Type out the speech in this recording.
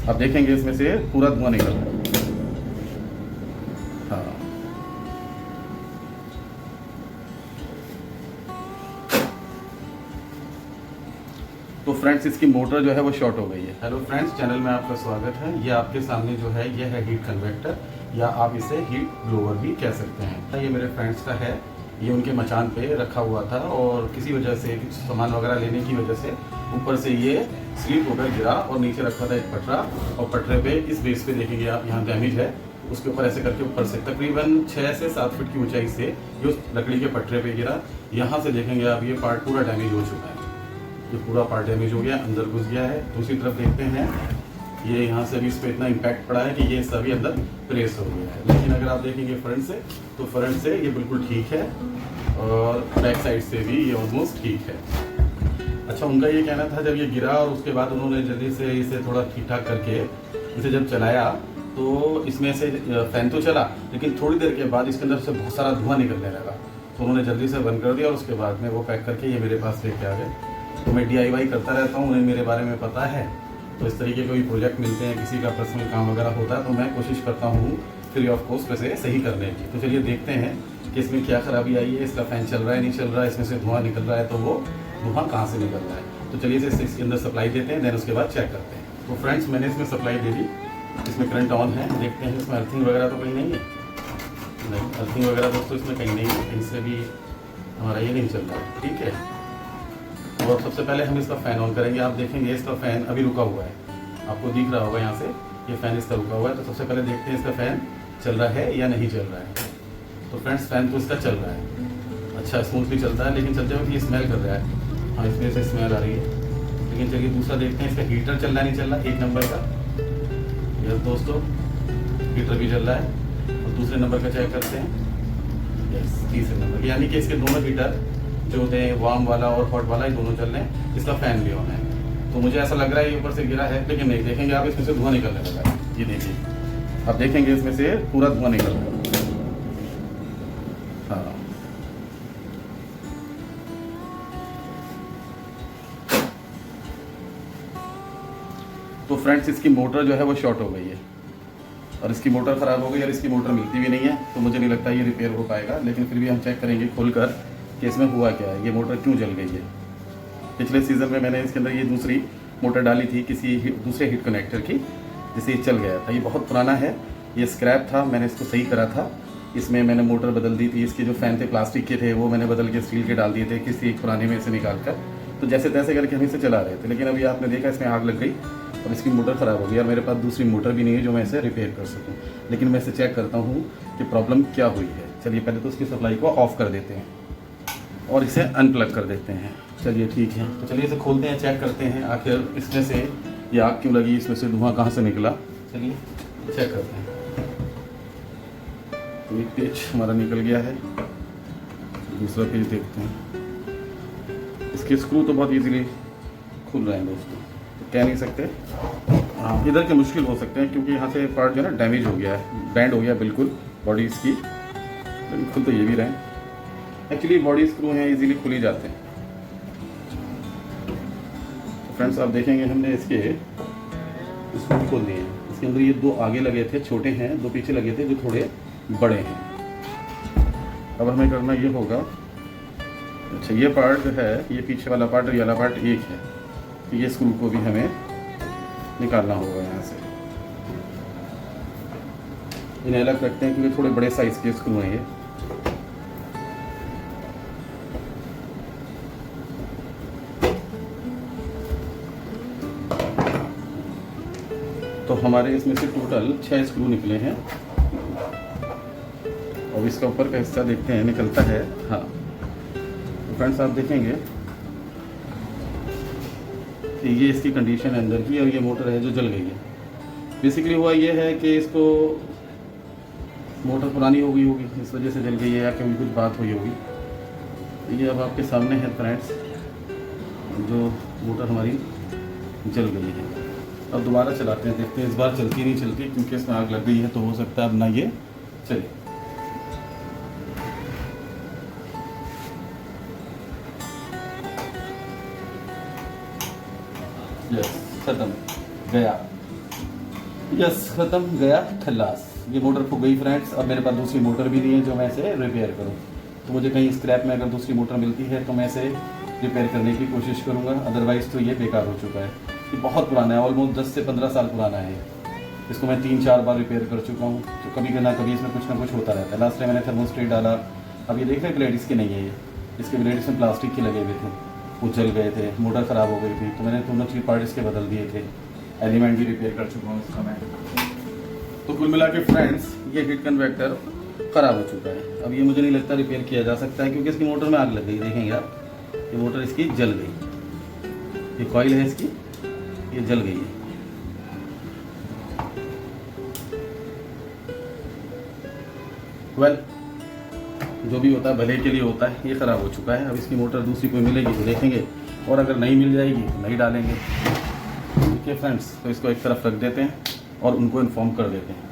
आप देखेंगे इसमें से पूरा धुआं निकल रहा है। हाँ, तो फ्रेंड्स इसकी मोटर जो है वो शॉर्ट हो गई है। हेलो फ्रेंड्स, चैनल में आपका स्वागत है। ये आपके सामने जो है ये है हीट कन्वेक्टर, या आप इसे हीट ब्लोअर भी कह सकते हैं। ये मेरे फ्रेंड्स का है, ये उनके मचान पे रखा हुआ था और किसी वजह से कुछ सामान वगैरह लेने की वजह से ऊपर से ये स्लिप होकर गिरा और नीचे रखा था एक पटरा, और पटरे पे इस बेस पे देखेंगे आप यहाँ डैमेज है, उसके ऊपर ऐसे करके ऊपर से तकरीबन 6 से 7 फीट की ऊंचाई से ये उस लकड़ी के पटरे पे गिरा। यहाँ से देखेंगे आप ये पार्ट पूरा डैमेज हो चुका है, ये पूरा पार्ट डैमेज हो गया, अंदर घुस गया है। दूसरी तरफ देखते हैं, ये यहाँ से भी इस पर इतना इम्पैक्ट पड़ा है कि ये सभी अंदर प्रेस हो गया है। लेकिन अगर आप देखेंगे फ्रंट से, तो फ्रंट से ये बिल्कुल ठीक है और बैक साइड से भी ये ऑलमोस्ट ठीक है। अच्छा, उनका ये कहना था जब ये गिरा और उसके बाद उन्होंने जल्दी से इसे थोड़ा ठीक ठाक करके इसे जब चलाया तो इसमें से फैन तो चला, लेकिन थोड़ी देर के बाद इसके अंदर से बहुत सारा धुआं निकलने लगा, तो उन्होंने जल्दी से बंद कर दिया और उसके बाद में वो पैक करके ये मेरे पास लेके आ गए। तो मैं DIY करता रहता हूँ, उन्हें मेरे बारे में पता है, तो इस तरीके के कोई प्रोजेक्ट मिलते हैं, किसी का पर्सनल काम वगैरह होता है, तो मैं कोशिश करता हूँ फ्री ऑफ कॉस्ट वैसे सही करने की। तो चलिए देखते हैं कि इसमें क्या खराबी आई है, इसका फ़ैन चल रहा है नहीं चल रहा है, इसमें से धुआं निकल रहा है, तो वो धुआं कहाँ से निकल रहा है। तो चलिए इसे इसके अंदर सप्लाई देते हैं, देन उसके बाद चेक करते हैं। तो फ्रेंड्स, मैंने इसमें सप्लाई दे दी, इसमें करंट ऑन है, देखते हैं इसमें अर्थिंग वगैरह तो कहीं नहीं है। नहीं, अर्थिंग वगैरह दोस्तों इसमें कहीं नहीं है, कहीं से भी हमारा ये नहीं चल रहा है, ठीक है। और सबसे पहले हम इसका फ़ैन ऑन करेंगे। आप देखेंगे इसका फ़ैन अभी रुका हुआ है, आपको दिख रहा होगा यहाँ से, ये फ़ैन इसका रुका हुआ है। तो सबसे पहले देखते हैं इसका फ़ैन चल रहा है या नहीं चल रहा है। तो फ्रेंड्स, फ़ैन तो इसका चल रहा है, अच्छा स्मूथली चलता है, लेकिन चलते वक्त ये स्मेल कर रहा है। हाँ, इसमें से स्मेल आ रही है। लेकिन चलिए दूसरा देखते हैं, इसका हीटर चल रहा नहीं चल रहा। 1 नंबर का यस दोस्तों, हीटर भी चल रहा है। और दूसरे नंबर का चेक करते हैं, यस तीसरे नंबर, यानी कि इसके दोनों हीटर जो होते हैं, वार्म वाला और हॉट वाला, ये दोनों चल रहे हैं। इसका फ़ैन भी ऑन है। तो मुझे ऐसा लग रहा है ये ऊपर से गिरा है, लेकिन नहीं, देखेंगे आप इसमें से धुआं निकलने लगा है। ये देखिए, आप देखेंगे इसमें से पूरा धुआं निकल रहा है। हाँ, तो फ्रेंड्स इसकी मोटर जो है वो शॉर्ट हो गई है, और इसकी मोटर ख़राब हो गई, और इसकी मोटर मिलती भी नहीं है, तो मुझे नहीं लगता ये रिपेयर हो पाएगा। लेकिन फिर भी हम चेक करेंगे खोलकर कि इसमें हुआ क्या है, ये मोटर क्यों जल गई है। पिछले सीज़न में मैंने इसके अंदर ये दूसरी मोटर डाली थी किसी दूसरे हीट कनेक्टर की, जिससे ये चल गया था। ये बहुत पुराना है, ये स्क्रैप था, मैंने इसको सही करा था। इसमें मैंने मोटर बदल दी थी, इसके जो फ़ैन थे प्लास्टिक के थे वो मैंने बदल के स्टील के डाल दिए थे किसी एक पुराने में से निकाल कर। तो जैसे तैसे करके हम इसे चला रहे थे, लेकिन अभी आपने देखा इसमें आग लग गई और इसकी मोटर ख़राब हो गई, और मेरे पास दूसरी मोटर भी नहीं है जो मैं इसे रिपेयर कर सकूँ। लेकिन मैं इसे चेक करता हूँ कि प्रॉब्लम क्या हुई है। चलिए पहले तो उसकी सप्लाई को ऑफ़ कर देते हैं और इसे अनप्लग कर देते हैं। चलिए ठीक है, तो चलिए इसे खोलते हैं, चेक करते हैं आखिर इसमें से ये आग क्यों लगी, इसमें से धुआं कहाँ से निकला। चलिए चेक करते हैं। तो एक पेज हमारा निकल गया है, दूसरा पेज देखते हैं। इसके स्क्रू तो बहुत इजीली खुल रहे हैं दोस्तों, तो कह नहीं सकते। हाँ, इधर के मुश्किल हो सकते हैं क्योंकि यहाँ से पार्ट जो है ना डैमेज हो गया है, बैंड हो गया बिल्कुल बॉडी इसकी, लेकिन खुल तो ये भी रहे हैं। एक्चुअली बॉडी स्क्रू हैं, इजीली खुल ही जाते हैं। तो फ्रेंड्स, आप देखेंगे हमने इसके स्क्रू खोल दिए हैं। इसके अंदर ये 2 आगे लगे थे, छोटे हैं, 2 पीछे लगे थे जो थोड़े बड़े हैं। अब हमें करना ये होगा, अच्छा ये पार्ट जो है, ये पीछे वाला पार्ट और ये वाला पार्ट एक है, तो ये स्क्रू को भी हमें निकालना होगा यहाँ से। इन्हें अलग रखते हैं क्योंकि थोड़े बड़े साइज़ के स्क्रू हैं ये। तो हमारे इसमें से टोटल 6 स्क्रू निकले हैं। अब इसका ऊपर का हिस्सा देखते हैं निकलता है। हाँ, तो फ्रेंड्स आप देखेंगे कि ये इसकी कंडीशन है अंदर की, और ये मोटर है जो जल गई है। बेसिकली हुआ ये है कि इसको मोटर पुरानी हो गई होगी, इस वजह से जल गई है, या कभी कुछ बात हुई होगी। ये अब आपके सामने है फ्रेंड्स, जो मोटर हमारी जल गई है। अब दोबारा चलाते हैं, देखते हैं इस बार चलती नहीं चलती, क्योंकि इसमें आग लग गई है तो हो सकता है अब ना ये चले। यस, खत्म गया। यस, ख़त्म, गया खल्लास। ये मोटर फूक गई फ्रेंड्स। अब मेरे पास दूसरी मोटर भी नहीं है जो मैं इसे रिपेयर करूँ। तो मुझे कहीं स्क्रैप में अगर दूसरी मोटर मिलती है तो मैं इसे रिपेयर करने की कोशिश करूँगा, अदरवाइज़ तो ये बेकार हो चुका है। ये बहुत पुराना है, ऑलमोस्ट 10 से 15 साल पुराना है। इसको मैं 3-4 बार रिपेयर कर चुका हूँ, तो कभी ना कभी इसमें कुछ ना कुछ होता रहता है। लास्ट टाइम मैंने थर्मोस्टेट डाला, अब ये देख रहे हैं ब्लेड इसके नहीं है, ये इसके ब्लेड इसमें प्लास्टिक के लगे हुए थे, वो जल गए थे, मोटर ख़राब हो गई थी, तो मैंने दोनों चीज़ पार्ट इसके बदल दिए थे। एलिमेंट भी रिपेयर कर चुका हूँ इसका मैं। तो कुल मिला के फ्रेंड्स ये हीट कन्वेक्टर ख़राब हो चुका है। अब ये मुझे नहीं लगता रिपेयर किया जा सकता है, क्योंकि इसकी मोटर में आग लग गई। देखेंगे आप, ये मोटर इसकी जल गई, ये कॉइल है इसकी, ये जल गई है। वेल, जो भी होता है भले के लिए होता है। ये ख़राब हो चुका है, अब इसकी मोटर दूसरी कोई मिलेगी तो देखेंगे, और अगर नहीं मिल जाएगी तो नहीं डालेंगे। ठीक है फ्रेंड्स, तो इसको एक तरफ रख देते हैं और उनको इन्फॉर्म कर देते हैं।